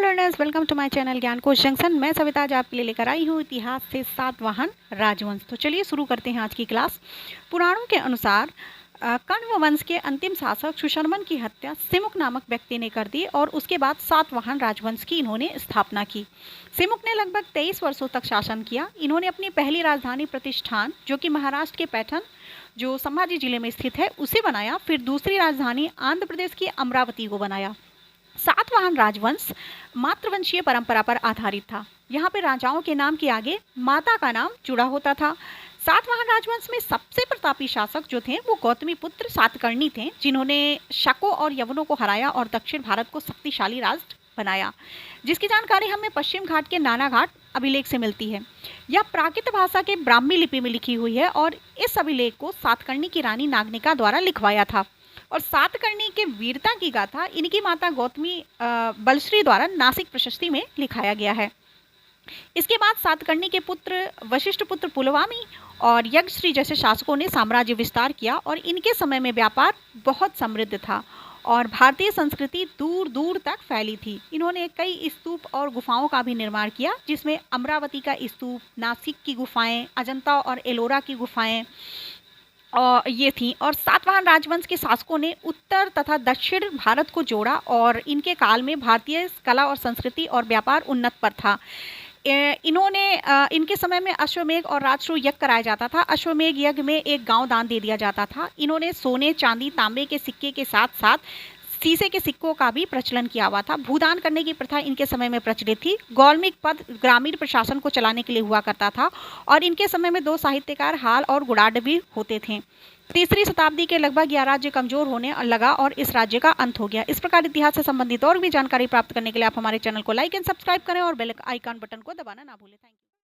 Learners, welcome to my channel Gyan Kosh junction. मैं सविता आज आपके लिए लेकर आई हूँ इतिहास से सातवाहन राजवंश। तो चलिए शुरू करते हैं आज की क्लास। पुराणों के अनुसार कण्व वंश के अंतिम शासक सुशर्मन की हत्या सिमुक नामक व्यक्ति ने कर दी और उसके बाद सातवाहन राजवंश की इन्होंने स्थापना की। सिमुक ने लगभग 23 वर्षों तक शासन किया। इन्होंने अपनी पहली राजधानी प्रतिष्ठान, जो कि महाराष्ट्र के पैठण, जो संभाजी जिले में स्थित है, उसे बनाया। फिर दूसरी राजधानी आंध्र प्रदेश की अमरावती को बनाया। सातवाहन राजवंश मातृवंशीय परंपरा पर आधारित था। यहाँ पे राजाओं के नाम के आगे माता का नाम जुड़ा होता था। सातवाहन राजवंश में सबसे प्रतापी शासक जो थे वो गौतमी पुत्र सातकर्णी थे, जिन्होंने शकों और यवनों को हराया और दक्षिण भारत को शक्तिशाली राष्ट्र बनाया, जिसकी जानकारी हमें पश्चिम घाट के नाना घाट अभिलेख से मिलती है। यह प्राकृत भाषा के ब्राह्मी लिपि में लिखी हुई है और इस अभिलेख को सातकर्णी की रानी नागनिका द्वारा लिखवाया था। और सातकर्णी के वीरता की गाथा इनकी माता गौतमी बलश्री द्वारा नासिक प्रशस्ति में लिखाया गया है। इसके बाद सातकर्णी के पुत्र वशिष्ठ पुत्र पुलवामी और यज्ञश्री जैसे शासकों ने साम्राज्य विस्तार किया और इनके समय में व्यापार बहुत समृद्ध था और भारतीय संस्कृति दूर दूर तक फैली थी। इन्होंने कई स्तूप और गुफाओं का भी निर्माण किया, जिसमें अमरावती का स्तूप, नासिक की गुफाएं, अजंता और एलोरा की गुफाएं और ये थी। और सातवाहन राजवंश के शासकों ने उत्तर तथा दक्षिण भारत को जोड़ा और इनके काल में भारतीय कला और संस्कृति और व्यापार उन्नत पर था। इनके समय में अश्वमेघ और राजसूय यज्ञ कराया जाता था। अश्वमेघ यज्ञ में एक गांव दान दे दिया जाता था। इन्होंने सोने, चांदी, तांबे के सिक्के के साथ साथ शीशे के सिक्कों का भी प्रचलन किया हुआ था। भूदान करने की प्रथा इनके समय में प्रचलित थी। गौल्मिक पद ग्रामीण प्रशासन को चलाने के लिए हुआ करता था और इनके समय में 2 साहित्यकार हाल और गुडाड भी होते थे। तीसरी शताब्दी के लगभग यह राज्य कमजोर होने लगा और इस राज्य का अंत हो गया। इस प्रकार इतिहास से संबंधित और भी जानकारी प्राप्त करने के लिए आप हमारे चैनल को लाइक एंड सब्सक्राइब करें और बेल आइकन बटन को दबाना ना भूलें। Thank you.